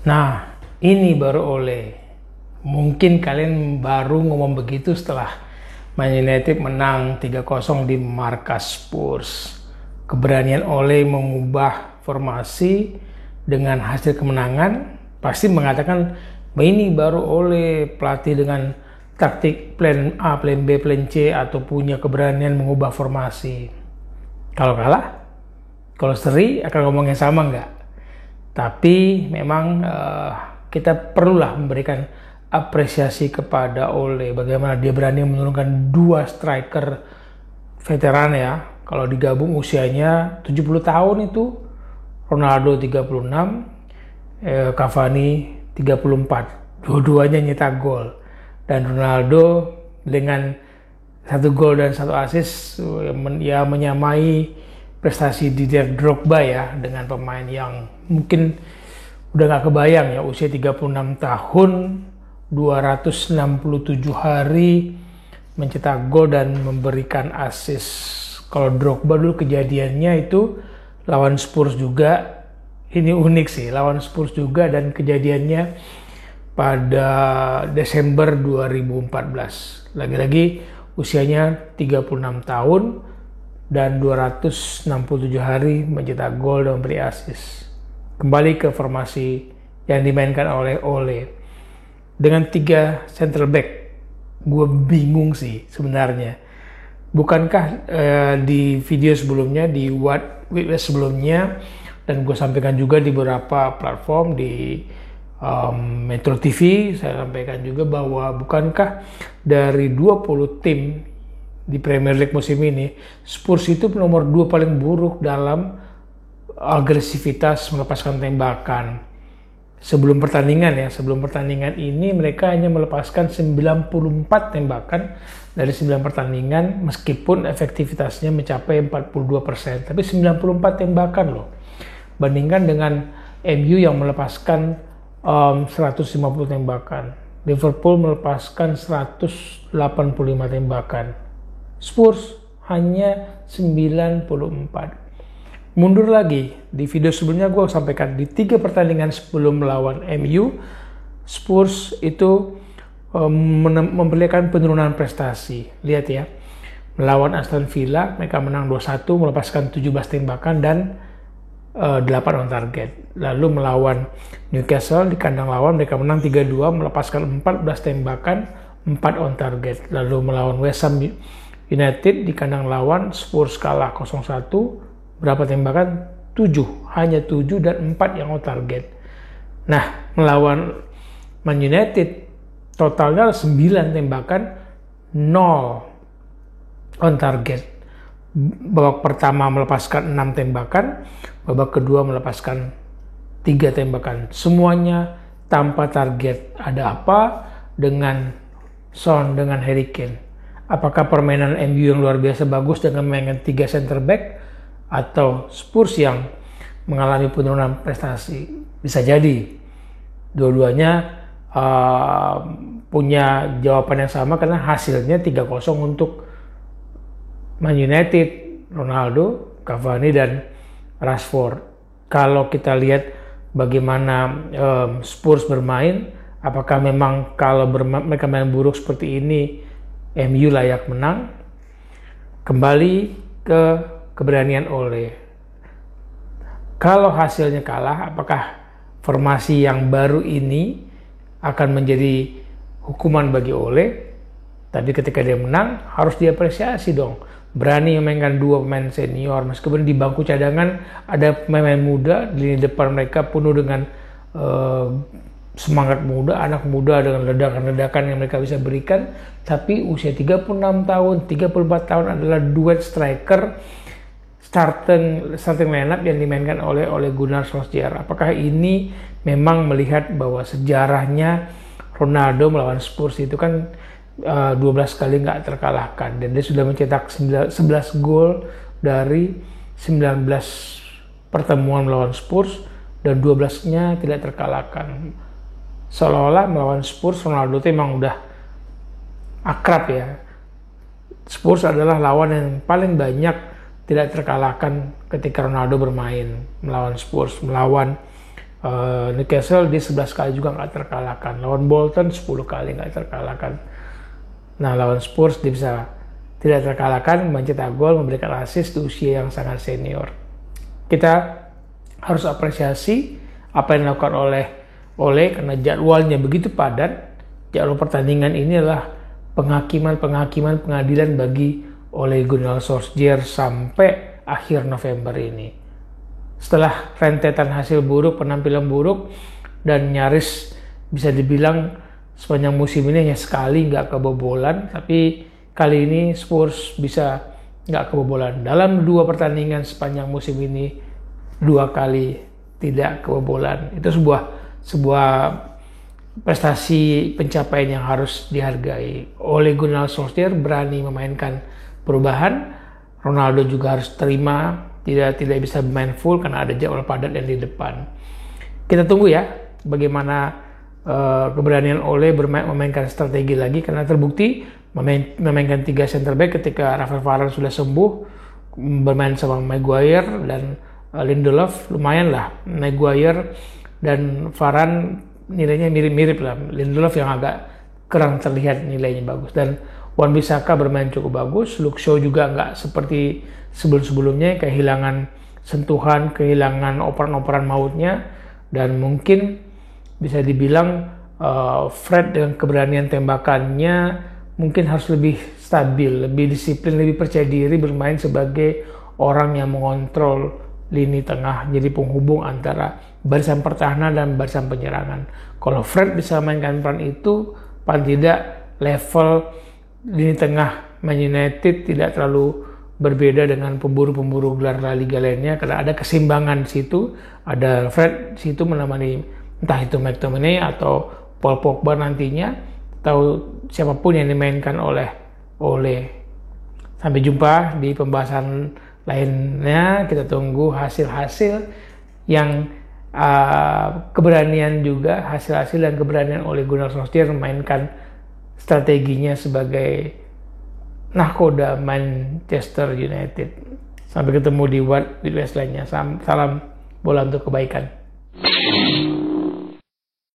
Nah, ini baru Ole. Mungkin kalian baru ngomong begitu setelah Man United menang 3-0 di markas Spurs. Keberanian Ole mengubah formasi dengan hasil kemenangan pasti mengatakan bahwa ini baru Ole, pelatih dengan taktik plan A, plan B, plan C, atau punya keberanian mengubah formasi. Kalau kalah, kalau seri akan ngomong yang sama nggak? Tapi memang kita perlulah memberikan apresiasi kepada Ole, bagaimana dia berani menurunkan dua striker veteran ya. Kalau digabung usianya 70 tahun itu, Ronaldo 36, Cavani 34. Dua-duanya nyetak gol. Dan Ronaldo dengan 1 gol dan 1 assist ya menyamai prestasi Didier Drogba ya, dengan pemain yang mungkin udah gak kebayang ya, usia 36 tahun, 267 hari mencetak gol dan memberikan assist. Kalau Drogba dulu kejadiannya itu lawan Spurs juga, ini unik sih, lawan Spurs juga, dan kejadiannya pada Desember 2014. Lagi-lagi usianya 36 tahun dan 267 hari mencetak gol dan memberi assist. Kembali ke formasi yang dimainkan oleh Ole dengan 3 center back. Gue bingung sih sebenarnya. Bukankah di video sebelumnya, di What Witness sebelumnya, dan gue sampaikan juga di beberapa platform, di Metro TV, saya sampaikan juga bahwa bukankah dari 20 tim di Premier League musim ini, Spurs itu nomor 2 paling buruk dalam agresivitas melepaskan tembakan. Sebelum pertandingan ini mereka hanya melepaskan 94 tembakan dari 9 pertandingan, meskipun efektivitasnya mencapai 42%. Tapi 94 tembakan loh. Bandingkan dengan MU yang melepaskan 150 tembakan. Liverpool melepaskan 185 tembakan. Spurs hanya 94. Mundur lagi, di video sebelumnya gue sampaikan di 3 pertandingan sebelum melawan MU, Spurs itu memperlihatkan penurunan prestasi. Lihat ya, melawan Aston Villa mereka menang 2-1, melepaskan 17 tembakan dan 8 on target. Lalu melawan Newcastle di kandang lawan mereka menang 3-2, melepaskan 14 tembakan, 4 on target. Lalu melawan West Ham United di kandang lawan, Spurs kalah 0-1, berapa tembakan? 7, hanya 7 dan 4 yang on target. Nah, melawan Man United totalnya 9 tembakan, 0 on target. Babak pertama melepaskan 6 tembakan, babak kedua melepaskan 3 tembakan. Semuanya tanpa target. Ada apa dengan Son, dengan Harry Kane? Apakah permainan MU yang luar biasa bagus dengan memainkan 3 center back, atau Spurs yang mengalami penurunan prestasi? Bisa jadi dua-duanya punya jawaban yang sama, karena hasilnya 3-0 untuk Man United, Ronaldo, Cavani, dan Rashford. Kalau kita lihat bagaimana Spurs bermain, apakah memang kalau mereka main buruk seperti ini, MU layak menang? Kembali ke keberanian Ole. Kalau hasilnya kalah, apakah formasi yang baru ini akan menjadi hukuman bagi Ole? Tapi ketika dia menang, harus diapresiasi dong. Berani memainkan 2 pemain senior, meskipun di bangku cadangan ada pemain muda, di lini depan mereka penuh dengan semangat muda, anak muda dengan ledakan-ledakan yang mereka bisa berikan. Tapi usia 36 tahun, 34 tahun adalah duet striker starting lineup yang dimainkan oleh Gunnar Solskjaer. Apakah ini memang melihat bahwa sejarahnya Ronaldo melawan Spurs itu kan 12 kali nggak terkalahkan, dan dia sudah mencetak 11 gol dari 19 pertemuan melawan Spurs, dan 12-nya tidak terkalahkan. Seolah-olah melawan Spurs Ronaldo itu memang udah akrab ya. Spurs adalah lawan yang paling banyak tidak terkalahkan ketika Ronaldo bermain melawan Spurs. Melawan Newcastle dia 11 kali juga nggak terkalahkan. Lawan Bolton 10 kali nggak terkalahkan. Nah, lawan Spurs dia bisa tidak terkalahkan, mencetak gol, memberikan assist di usia yang sangat senior. Kita harus apresiasi apa yang dilakukan oleh karena jadwalnya begitu padat. Jadwal pertandingan ini adalah penghakiman pengadilan bagi Ole Gunnar Solskjaer sampai akhir November ini. Setelah rentetan hasil buruk, penampilan buruk, dan nyaris bisa dibilang sepanjang musim ini hanya sekali nggak kebobolan, tapi kali ini Spurs bisa nggak kebobolan. Dalam 2 pertandingan sepanjang musim ini, 2 kali tidak kebobolan. Itu sebuah prestasi pencapaian yang harus dihargai. Ole Gunnar Solskjaer berani memainkan perubahan. Ronaldo juga harus terima tidak bisa bermain full karena ada jadwal padat yang di depan. Kita tunggu ya bagaimana keberanian Ole memainkan strategi lagi, karena terbukti memainkan 3 center back ketika Rafael Varane sudah sembuh, bermain sama Maguire dan Lindelof. Lumayan lah, Maguire dan Varane nilainya mirip-mirip lah. Lindelof yang agak kurang terlihat nilainya bagus, dan Wan-Bissaka bermain cukup bagus. Luke Shaw juga nggak seperti sebelum-sebelumnya, kehilangan sentuhan, kehilangan operan-operan mautnya, dan mungkin bisa dibilang Fred dengan keberanian tembakannya mungkin harus lebih stabil, lebih disiplin, lebih percaya diri bermain sebagai orang yang mengontrol lini tengah, jadi penghubung antara barisan pertahanan dan barisan penyerangan. Kalau Fred bisa mainkan peran itu, paling tidak level lini tengah Man United tidak terlalu berbeda dengan pemburu-pemburu gelar La Liga lainnya, karena ada keseimbangan di situ. Ada Fred di situ menemani entah itu McTominay atau Paul Pogba nantinya, atau siapapun yang dimainkan oleh Ole. Sampai jumpa di pembahasan lainnya. Kita tunggu hasil-hasil yang keberanian juga, hasil-hasil dan keberanian Ole Gunnar Solskjaer memainkan strateginya sebagai nahkoda Manchester United. Sampai ketemu di What With West lainnya. Salam bola untuk kebaikan.